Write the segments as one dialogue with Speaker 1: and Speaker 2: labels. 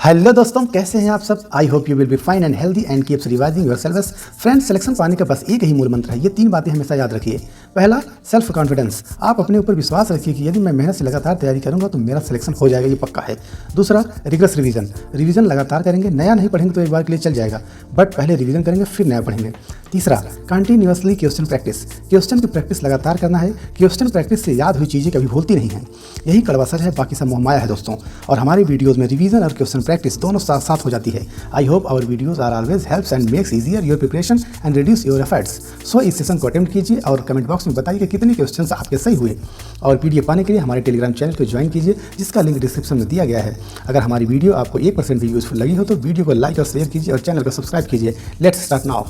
Speaker 1: Hello दोस्तों, कैसे हैं आप सब। I hope you will be fine and healthy and keeps revising yourselves. Friends, selection पाने का बस एक ही मूल मंत्र है। ये 3 बातें हमेशा याद रखिए। पहला, सेल्फ कॉन्फिडेंस। आप अपने ऊपर विश्वास रखिए कि यदि मैं मेहनत से लगातार तैयारी करूंगा तो मेरा सिलेक्शन हो जाएगा, ये पक्का है। दूसरा, रिगरस रिवीजन लगातार करेंगे। नया नहीं पढ़ेंगे तो एक बार के लिए चल जाएगा, बट पहले रिवीजन करेंगे फिर नया पढ़ेंगे। तीसरा, कंटिन्यूअसली क्वेश्चन प्रैक्टिस। क्वेश्चन की प्रैक्टिस लगातार करना है। क्वेश्चन प्रैक्टिस से याद हुई चीज़ें कभी भूलती नहीं हैं। यही कड़वा सच है, बाकी सब मोहमाया है दोस्तों। और हमारी वीडियोस में रिवीजन और क्वेश्चन प्रैक्टिस दोनों साथ साथ हो जाती है। I hope our videos are always helps and makes easier your preparation and reduce your efforts. So इस सेशन को अटेम्प्ट कीजिए और कमेंट बॉक्स में बताइए कि कितने क्वेश्चंस आपके सही हुए। और पीडीएफ पाने के लिए हमारे टेलीग्राम चैनल को ज्वाइन कीजिए, जिसका लिंक डिस्क्रिप्शन में दिया गया है। अगर हमारी वीडियो आपको 1% भी यूजफुल लगी हो तो वीडियो को लाइक और शेयर कीजिए और चैनल को सब्सक्राइब कीजिए। Let's start now.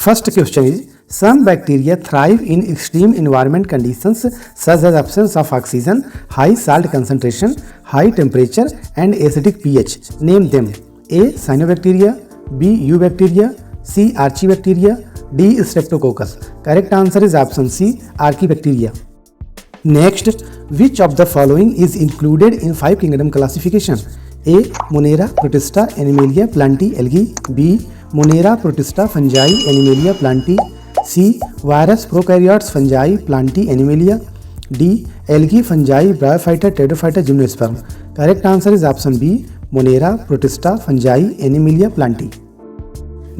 Speaker 1: First question is, some bacteria thrive in extreme environment conditions such as absence of oxygen, high salt concentration, high temperature and acidic pH. Name them. A. Cyanobacteria, B. Eubacteria, C. Archibacteria, D. Streptococcus. Correct answer is option C. Archibacteria. Next, which of the following is included in 5 kingdom classification? A. Monera, Protista, Animalia, Plantae, Algae. B. Monera, Protista, Fungi, Animalia, Plantae. C. Virus, Prokaryotes, Fungi, Plantae, Animalia. D. Algae, Fungi, Bryophyta, Pteridophyta, Gymnosperm. Correct answer is option B. Monera, Protista, Fungi, Animalia, Plantae.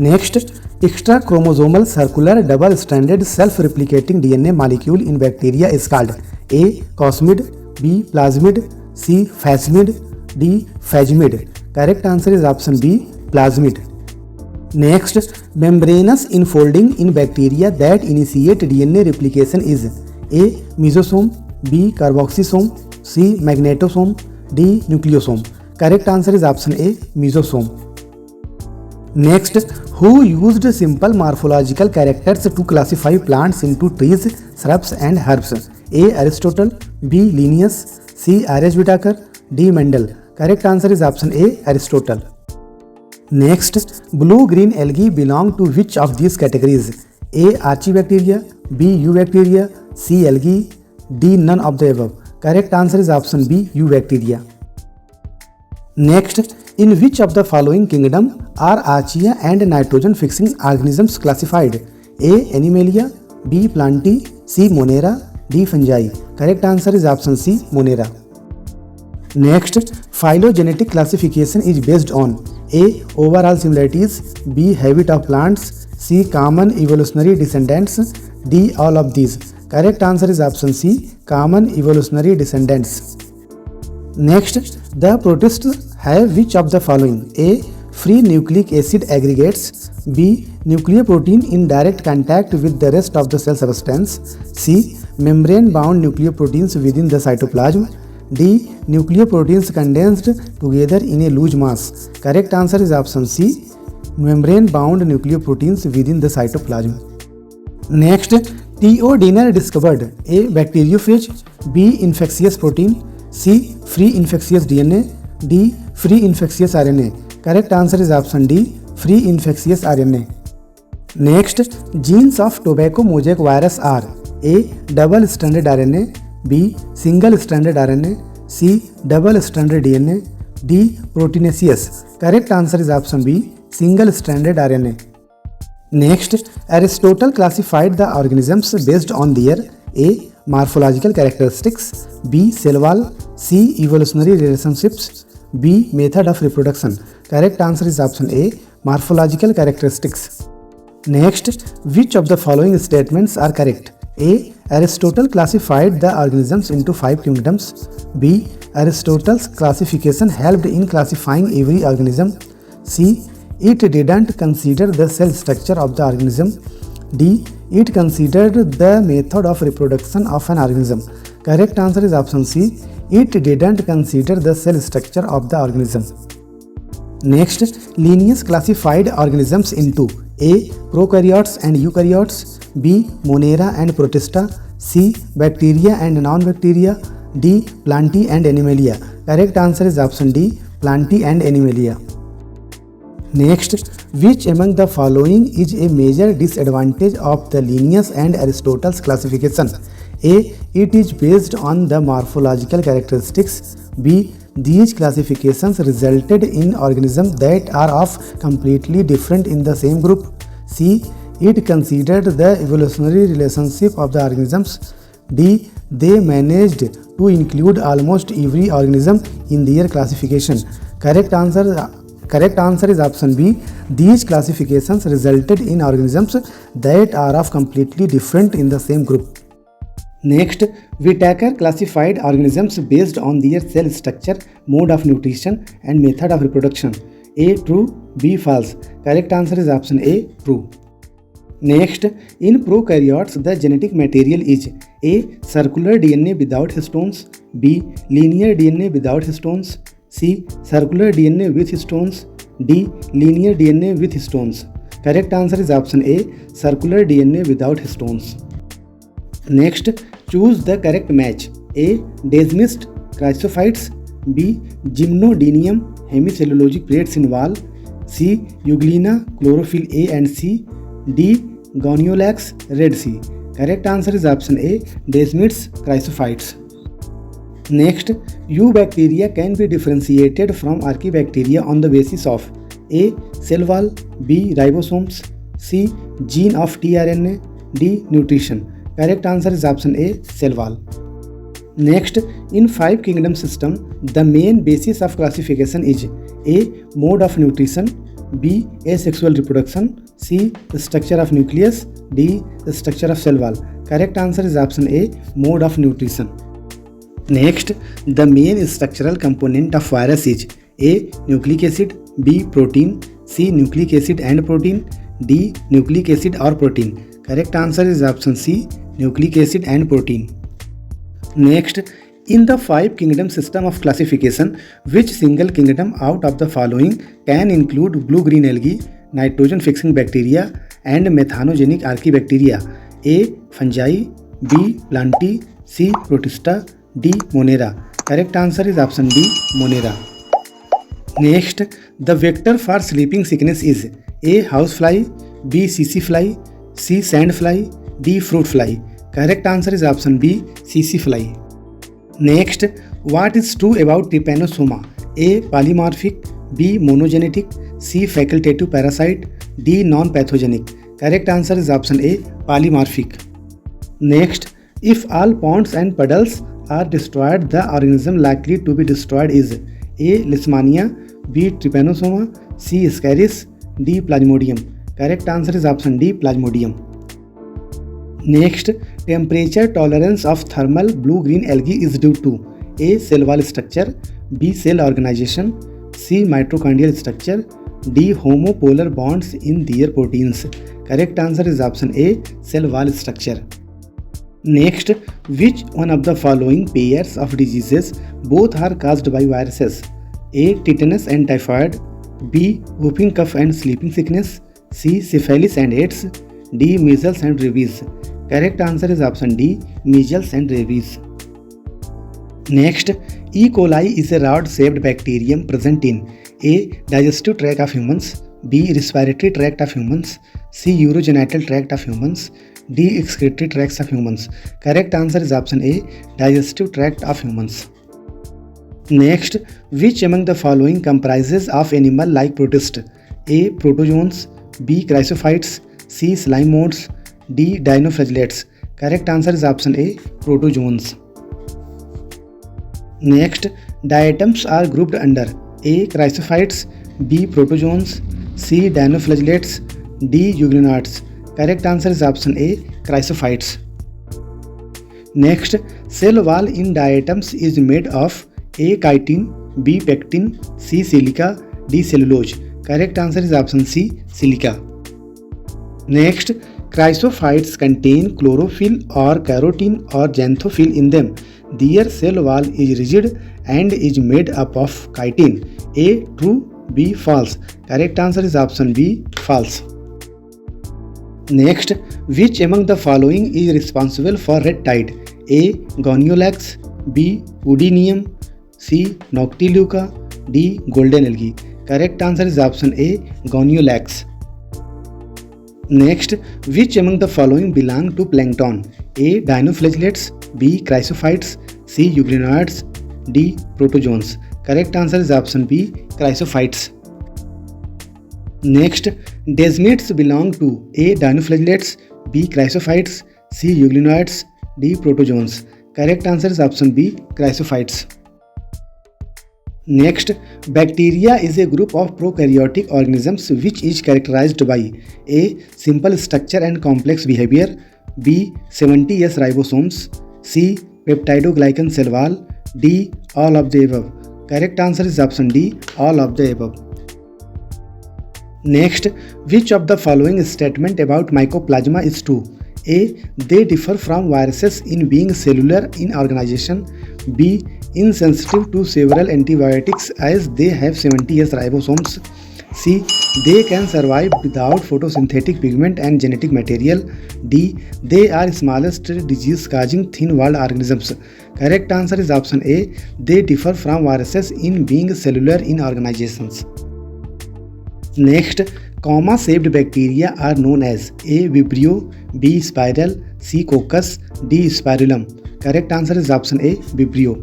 Speaker 1: Next, extra chromosomal circular double-stranded self-replicating DNA molecule in bacteria is called A. Cosmid, B. Plasmid, C. Phasmid, D. Phagmid. Correct answer is option B. Plasmid. Next, membranous enfolding in bacteria that initiate DNA replication is A. Mesosome, B. Carboxysome, C. Magnetosome, D. Nucleosome. Correct answer is option A. Mesosome. Next, who used simple morphological characters to classify plants into trees, shrubs and herbs? A. Aristotle, B. Linnaeus, C. R.H. Whitaker, D. Mendel. Correct answer is option A. Aristotle. Next, blue-green algae belong to which of these categories? A. Archibacteria, B. Eubacteria, C. Algae, D. None of the above. Correct answer is option B. Eubacteria. Next, in which of the following kingdom are archaea and nitrogen-fixing organisms classified? A. Animalia, B. Plantae, C. Monera, D. Fungi. Correct answer is option C. Monera. Next, phylogenetic classification is based on A. Overall similarities, B. Habit of plants, C. Common evolutionary descendants, D. All of these. Correct answer is option C. Common evolutionary descendants. Next, the protists have which of the following? A. Free nucleic acid aggregates, B. Nucleoprotein in direct contact with the rest of the cell substance, C. Membrane bound nucleoproteins within the cytoplasm, D. Nucleoproteins condensed together in a loose mass. Correct answer is option C. Membrane bound nucleoproteins within the cytoplasm. Next, T.O. Diener discovered A. Bacteriophage, B. Infectious protein, C. Free infectious DNA, D. Free infectious RNA. Correct answer is option D. Free infectious RNA. Next, genes of tobacco mosaic virus are A. Double-stranded RNA, B. Single-stranded RNA, C. Double-stranded DNA, D. Proteinaceous. Correct answer is option B. Single-stranded RNA. Next, Aristotle classified the organisms based on their A. Morphological characteristics, B. Cell wall, C. Evolutionary relationships, B. Method of reproduction. Correct answer is option A. Morphological characteristics. Next, which of the following statements are correct? A. Aristotle classified the organisms into 5 kingdoms. B. Aristotle's classification helped in classifying every organism. C. It didn't consider the cell structure of the organism. D. It considered the method of reproduction of an organism. Correct answer is option C. It didn't consider the cell structure of the organism. Next, Linnaeus classified organisms into A. Prokaryotes and eukaryotes, B. Monera and Protista, C. Bacteria and non-bacteria, D. Plantae and Animalia. Correct answer is option D. Plantae and Animalia. Next, which among the following is a major disadvantage of the Linnaeus and Aristotle's classification? A. It is based on the morphological characteristics. B. These classifications resulted in organisms that are of completely different in the same group. C. It considered the evolutionary relationship of the organisms. D. They managed to include almost every organism in their classification. Correct answer is option B. These classifications resulted in organisms that are of completely different in the same group. Next, Whittaker classified organisms based on their cell structure, mode of nutrition, and method of reproduction. A. True. B. False. Correct answer is option A. True. Next, in prokaryotes, the genetic material is A. Circular DNA without histones. B. Linear DNA without histones. C. Circular DNA with histones. D. Linear DNA with histones. Correct answer is option A. Circular DNA without histones. Next, choose the correct match. A. Desmist chrysophytes. B. Gymnodinium hemicellulosic plates in wall. C. Euglena chlorophyll A and C. D. Goniolax red C. Correct answer is option A. Desmist chrysophytes. Next, eubacteria can be differentiated from archaebacteria on the basis of A. Cell wall. B. Ribosomes. C. Gene of tRNA. D. Nutrition. Correct answer is option A. Cell wall. Next, in five kingdom system, the main basis of classification is A. Mode of nutrition. B. Asexual reproduction. C. Structure of nucleus. D. Structure of cell wall. Correct answer is option A. Mode of nutrition. Next, the main structural component of virus is A. Nucleic acid. B. Protein. C. Nucleic acid and protein. D. Nucleic acid or protein. Correct answer is option C. Nucleic acid and protein. Next, in the five kingdom system of classification, which single kingdom out of the following can include blue-green algae, nitrogen-fixing bacteria, and methanogenic archaebacteria? A. Fungi. B. Plantae. C. Protista. D. Monera. Correct answer is option D. Monera. Next, the vector for sleeping sickness is A. Housefly. B. Tsetse fly. C. Sandfly. D. Fruit fly. Correct answer is option B. Tsetse fly. Next, what is true about Trypanosoma? A. Polymorphic. B. Monogenetic. C. Facultative parasite. D. Non-pathogenic. Correct answer is option A. Polymorphic. Next, if all ponds and puddles are destroyed, the organism likely to be destroyed is A. Leishmania. B. Trypanosoma. C. Ascaris. D. Plasmodium. Correct answer is option D. Plasmodium. Next, temperature tolerance of thermal blue-green algae is due to A. Cell wall structure. B. Cell organization. C. Mitochondrial structure. D. Homopolar bonds in their proteins. Correct answer is option A. Cell wall structure. Next, which one of the following pairs of diseases both are caused by viruses? A. Tetanus and typhoid. B. Whooping cough and sleeping sickness. C. Syphilis and AIDS. D. Measles and rabies. Correct answer is option D. Measles and rabies. Next, E. coli is a rod-shaped bacterium present in A. Digestive tract of humans. B. Respiratory tract of humans. C. Urogenital tract of humans. D. Excretory tracts of humans. Correct answer is option A. Digestive tract of humans. Next, which among the following comprises of animal-like protist? A. Protozoans. B. Chrysophytes. C. Slime modes. D. Dinoflagellates. Correct answer is option A. Protozoans. Next, diatoms are grouped under A. Chrysophytes. B. Protozoans. C. Dinoflagellates. D. Euglenoids. Correct answer is option A. Chrysophytes. Next, cell wall in diatoms is made of A. Chitin. B. Pectin. C. Silica. D. Cellulose. Correct answer is option C. Silica. Next, chrysophytes contain chlorophyll or carotene or xanthophyll in them. Their cell wall is rigid and is made up of chitin. A. True. B. False. Correct answer is option B. False. Next, which among the following is responsible for red tide? A. Goniolax. B. Oudinium. C. Noctiluca. D. Golden algae. Correct answer is option A. Goniolax. Next, which among the following belong to plankton? A. Dinoflagellates. B. Chrysophytes. C. Euglenoids. D. Protozoans. Correct answer is option B, chrysophytes. Next, desmids belong to A. dinoflagellates, B. chrysophytes, C. euglenoids, D. protozoans. Correct answer is option B, chrysophytes. Next, bacteria is a group of prokaryotic organisms which is characterized by A. simple structure and complex behavior, B. 70S ribosomes, C. peptidoglycan cell wall, D. all of the above. Correct answer is option D, all of the above. Next, which of the following statement about mycoplasma is true? A. They differ from viruses in being cellular in organization. B. Insensitive to several antibiotics as they have 70S ribosomes. C. They can survive without photosynthetic pigment and genetic material. D. They are smallest disease-causing thin-walled organisms. Correct answer is option A. They differ from viruses in being cellular in organizations. Next, comma-shaped bacteria are known as A. Vibrio, B. Spiral, C. Coccus, D. Spirulum. Correct answer is option A. Vibrio.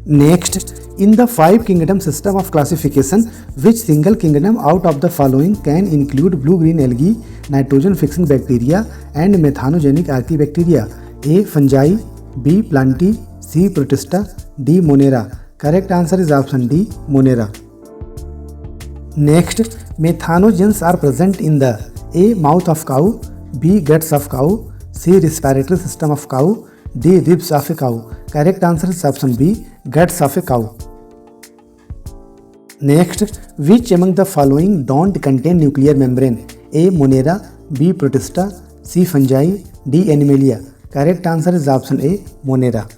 Speaker 1: Next, in the five kingdom system of classification, which single kingdom out of the following can include blue-green algae, nitrogen-fixing bacteria, and methanogenic archaebacteria? A. Fungi, B. Plantae, C. Protista, D. Monera. Correct answer is option D. Monera. Next, methanogens are present in the A. mouth of cow, B. guts of cow, C. respiratory system of cow, D. ribs of a cow. Correct answer is option B. guts of a cow. Next, which among the following don't contain nuclear membrane? A. Monera, B. Protista, C. Fungi, D. Animalia. Correct answer is option A. Monera.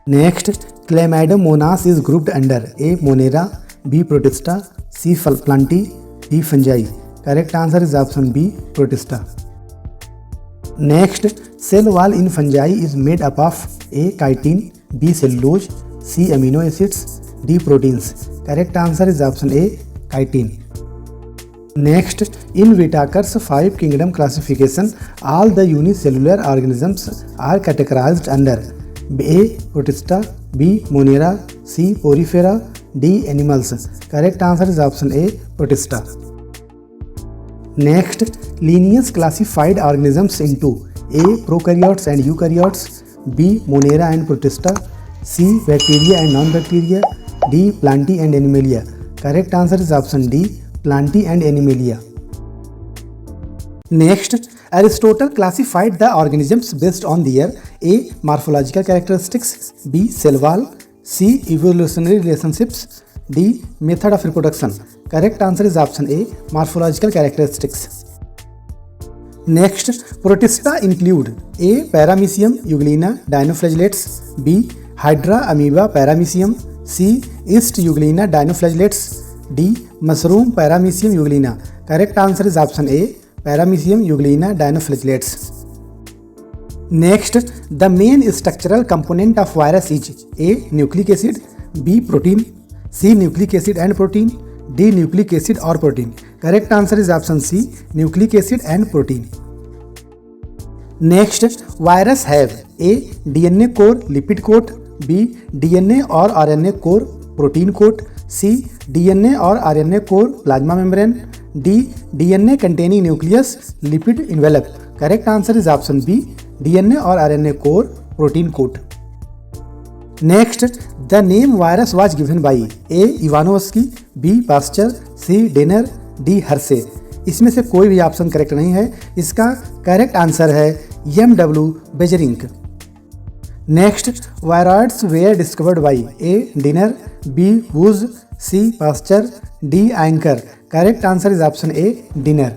Speaker 1: Next, Chlamydomonas is grouped under A. Monera, B. Protista, C. Plantae, D. Fungi. Correct answer is option B. Protista. Next, cell wall in fungi is made up of A. chitin, B. cellulose, C. amino acids, D. proteins. Correct answer is option A. chitin. Next, in Whitaker's five kingdom classification, all the unicellular organisms are categorized under A. Protista, B. Monera, C. Porifera, D. animals. Correct answer is option A. Protista. Next, Linnaeus classified organisms into A. prokaryotes and eukaryotes, B. Monera and Protista, C. bacteria and non-bacteria, D. Plantae and Animalia. Correct answer is option D. Plantae and Animalia. Next, Aristotle classified the organisms based on their A. morphological characteristics, B. cell wall, C. evolutionary relationships, D. method of reproduction. Correct answer is option A. morphological characteristics. Next, Protista include A. Paramecium, Euglena, dinoflagellates, B. Hydra, amoeba, paramecium, C. Yeast, Euglena, dinoflagellates, D. Mushroom, paramecium, Euglena. Correct answer is option A. Paramecium, Euglena, dinoflagellates. Next, the main structural component of virus is A. nucleic acid, B. protein, C. nucleic acid and protein, D. nucleic acid or protein. Correct answer is option C. nucleic acid and protein. Next, virus have A. DNA core, lipid coat, B. DNA or RNA core, protein coat, C. DNA or RNA core, plasma membrane, D. DNA containing nucleus, lipid envelope. Correct answer is option B. DNA or RNA core, protein coat. Next, the name virus was given by A. Ivanovsky, B. Pasteur, C. Denner, D. Hershey. इसमें से कोई भी option correct नहीं है. इसका correct answer है M.W. Beijerinck. Next, viroids were discovered by A. Denner, B. Woese, C. Pasteur, D. एंकर. Correct answer is option A. Denner.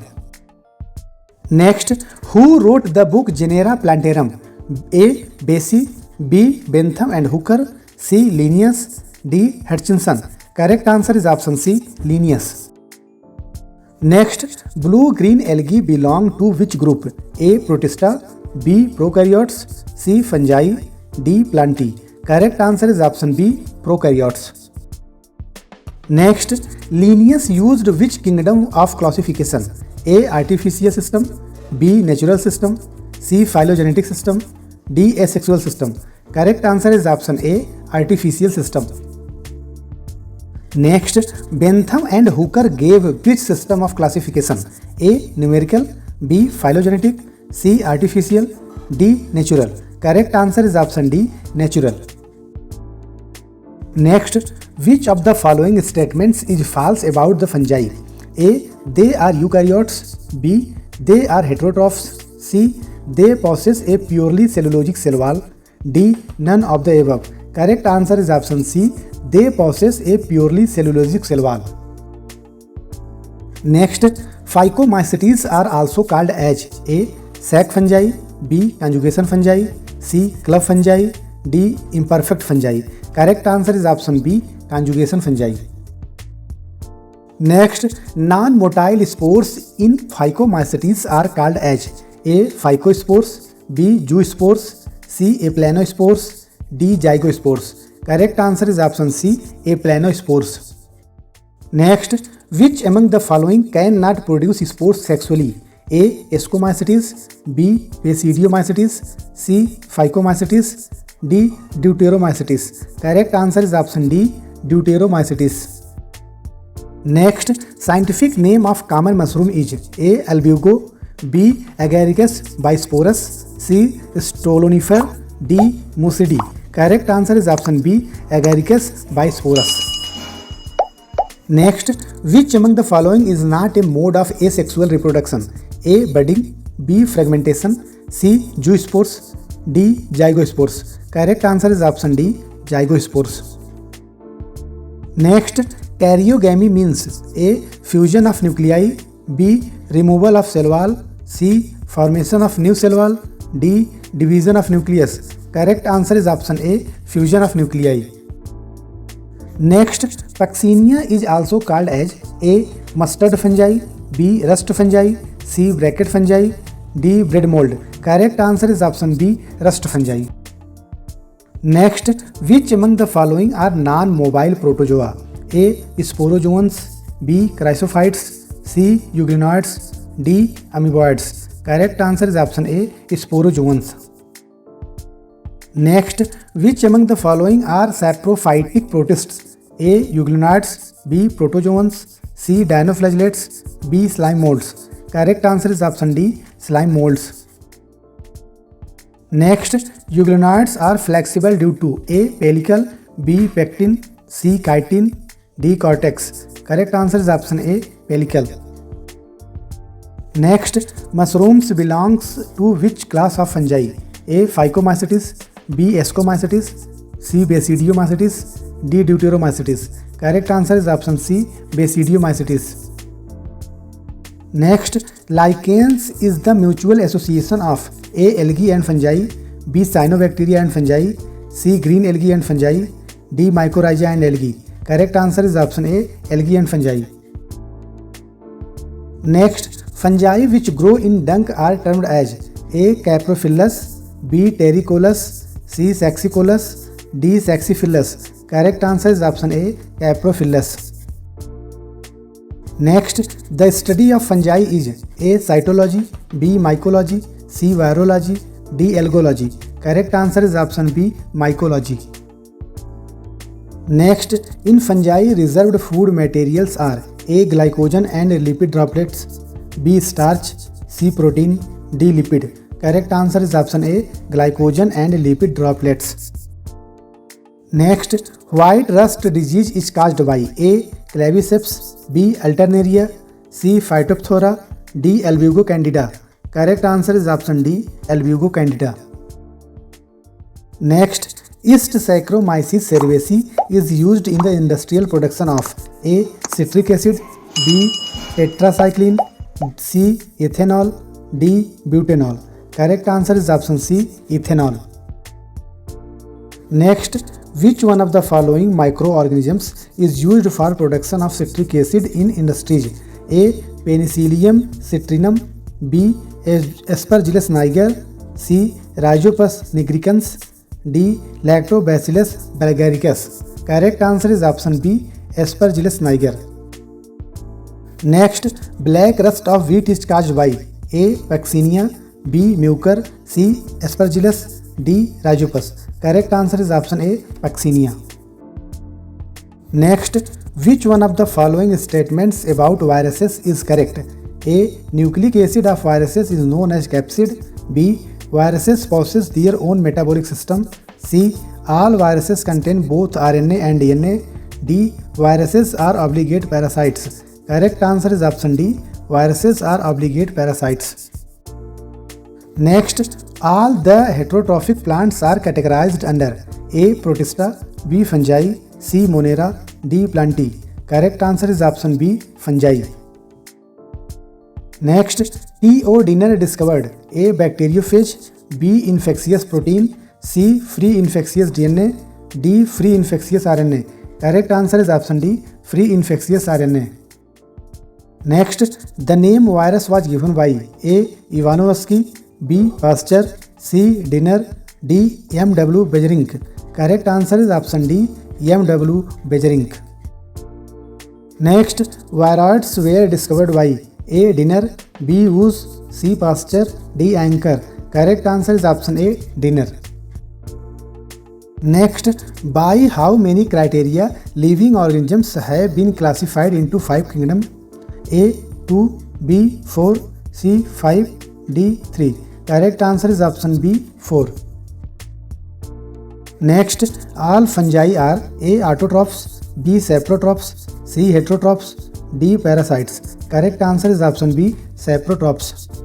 Speaker 1: Next, who wrote the book Genera Plantarum? A. Bessey, B. Bentham and Hooker, C. Linnaeus, D. Hutchinson. Correct answer is option C. Linnaeus. Next, blue-green algae belong to which group? A. Protista, B. Prokaryotes, C. Fungi, D. Plantae. Correct answer is option B. Prokaryotes. Next, Linnaeus used which kingdom of classification? A. Artificial system, B. Natural system, C. Phylogenetic system, D. Asexual system. Correct answer is option A. artificial system. Next, Bentham and Hooker gave which system of classification? A. Numerical, B. Phylogenetic, C. Artificial, D. Natural. Correct answer is option D. Natural. Next, which of the following statements is false about the fungi? A. They are eukaryotes. B. They are heterotrophs. C. They possess a purely cellulosic cell wall. D. None of the above. Correct answer is option C. They possess a purely cellulosic cell wall. Next, Phycomycetes are also called as A. Sac fungi, B. Conjugation fungi, C. Club fungi, D. Imperfect fungi. Correct answer is option B. Conjugation fungi. Next, non-motile spores in Phycomycetes are called as A. Phycospores, B. Zoospores, C. Aplanospores, D. Zygospores. Correct answer is option C. Aplanospores. Next, which among the following cannot produce spores sexually? A. Ascomycetes, B. Basidiomycetes, C. Phycomycetes, D. Deuteromycetes. Correct answer is option D. Deuteromycetes. Next, scientific name of common mushroom is A. Albugo, B. Agaricus bisporus, C. Stolonifer, D. Muscidae. Correct answer is option B. Agaricus bisporus. Next, which among the following is not a mode of asexual reproduction? A. Budding, B. Fragmentation, C. Zoospores, D. Zygospores. Correct answer is option D. Zygospores. Next, karyogamy means A. Fusion of nuclei, B. Removal of cell wall, C. Formation of new cell wall, D. Division of nucleus. Correct answer is option A. Fusion of nuclei. Next, Puccinia is also called as A. Mustard fungi, B. Rust fungi, C. Bracket fungi, D. Bread mold. Correct answer is option B. Rust fungi. Next, which among the following are non-mobile protozoa? A. Sporozoans, B. Chrysophytes, C. Euglenoids, D. Amoeboids. Correct answer is option A. Sporozoans. Next, which among the following are saprophytic protists? A. Euglenoids, B. Protozoans, C. Dinoflagellates, B. Slime molds. Correct answer is option D. Slime molds. Next, euglenoids are flexible due to A. Pellicle, B. Pectin, C. Chitin, D. Cortex. Correct answer is option A. Pellicle. Next, mushrooms belongs to which class of fungi? A. Phycomycetes, B. Ascomycetes, C. Basidiomycetes, D. Deuteromycetes. Correct answer is option C. Basidiomycetes. Next, lichens is the mutual association of A. Algae and fungi, B. Cyanobacteria and fungi, C. Green algae and fungi, D. Mycorrhiza and algae. Correct answer is option A. Algae and fungi. Next, fungi which grow in dung are termed as A. Caprophilus, B. Terricolous, C. Saxicolous, D. Saxifilus. Correct answer is option A. Caprophilus. Next, the study of fungi is A. Cytology, B. Mycology, C. Virology, D. Algology. Correct answer is option B. Mycology. Next, in fungi reserved food materials are A. Glycogen and lipid droplets, B. Starch, C. Protein, D. Lipid. Correct answer is option A. Glycogen and lipid droplets. Next, white rust disease is caused by A. Claviceps, B. Alternaria, C. Phytophthora, D. Albugo candida. Correct answer is option D. Albugo candida. Next, East Saccharomyces cerevisiae is used in the industrial production of A. Citric acid, B. Tetracycline, C. Ethanol, D. Butanol. Correct answer is option C. Ethanol. Next, which one of the following microorganisms is used for production of citric acid in industries? A. Penicillium citrinum, B. Aspergillus niger, C. Rhizopus nigricans, D. Lactobacillus bulgaricus. Correct answer is option B. Aspergillus niger. Next, black rust of wheat is caused by A. Puccinia, B. Mucor, C. Aspergillus, D. Rhizopus. Correct answer is option A, Vaccinia. Next, which one of the following statements about viruses is correct? A. Nucleic acid of viruses is known as capsid. B. Viruses possess their own metabolic system. C. All viruses contain both RNA and DNA. D. Viruses are obligate parasites. Correct answer is option D. Viruses are obligate parasites. Next, all the heterotrophic plants are categorized under A. Protista, B. Fungi, C. Monera, D. Plantae. Correct answer is option B. Fungi. Next, T.O. Dinner discovered A. Bacteriophage, B. Infectious protein, C. Free infectious DNA, D. Free infectious RNA. Correct answer is option D. Free infectious RNA. Next, the name virus was given by A. Ivanovsky, B. Pasteur, C. Dinner, D. M.W. Beijerinck. Correct answer is option D. M.W. Beijerinck. Next, viroids were discovered by A. Dinner, B. Woos, C. Pasteur, D. Anker. Correct answer is option A. Dinner. Next, by how many criteria living organisms have been classified into 5 kingdoms? A. 2, B. 4, C. 5, D. 3. Correct answer is option B. 4. Next, all fungi are A. Autotrophs, B. Saprotrophs, C. Heterotrophs, D. Parasites. Correct answer is option B. Saprotrophs.